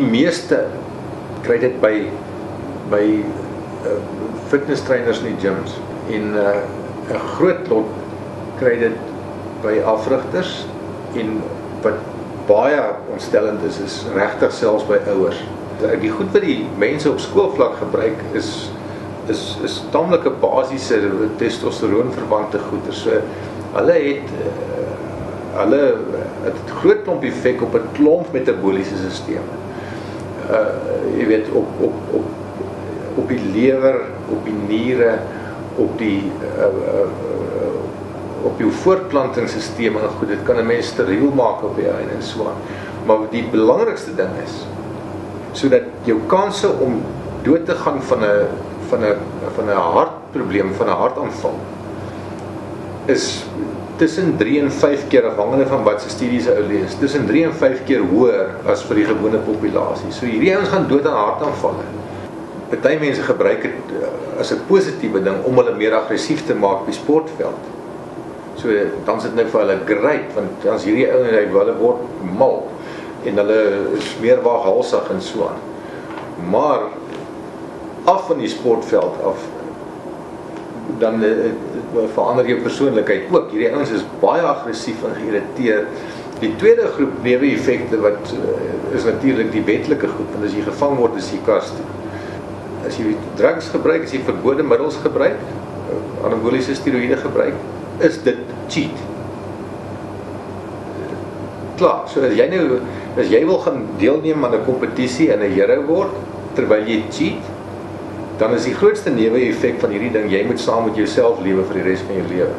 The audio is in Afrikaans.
Die meeste kry dit by fitness trainers in die gyms en 'n groot lot kry dit by afrigters en wat baie ontstellend is regtig selfs by ouers. Die goed wat die mense op skoolvlak gebruik is tamelike basiese testosteroonverwante goeder. So hulle het 'n groot klomp effek op 'n klomp metabooliese sisteme. Jy weet op die lewer, op die niere, op jou voortplantingsstelsel en goed. Dit kan 'n mens steriel maak op die einde en so aan. Maar die belangrikste ding is sodat jou kanse om dood te gaan van 'n hartprobleem, van 'n hartaanval is tussen 3 en 5 keer, afhangende van wat se studies ou lees, tussen 3 en 5 keer hoër as vir die gewone populasie. So hierdie ouens gaan dood aan hartaanvalle. Party mense gebruik dit as 'n positiewe ding om hulle meer aggressief te maak op die sportveld. So dan is dit nou vir hulle great, want dan is hierdie ouens, hulle word mal en hulle is meer waaghalsig en so aan. Maar af van die sportveld af, dan verander jou persoonlikheid ook. Hierdie ouens is baie aggressief en geïrriteerd. Die tweede groep neeweffekte wat is natuurlik die wetlike goed, want as jy gevang word is jy kas toe. As jy drugs gebruik, as jy verbode middels gebruik, anaboliese steroïde gebruik, is dit cheat. Klaar, so as jy wil gaan deelneem aan 'n kompetisie en 'n hero word terwyl jy cheat, dan is die grootste neeweffek van hierdie ding, jy moet saam met jouself lewe vir die res van jou lewe.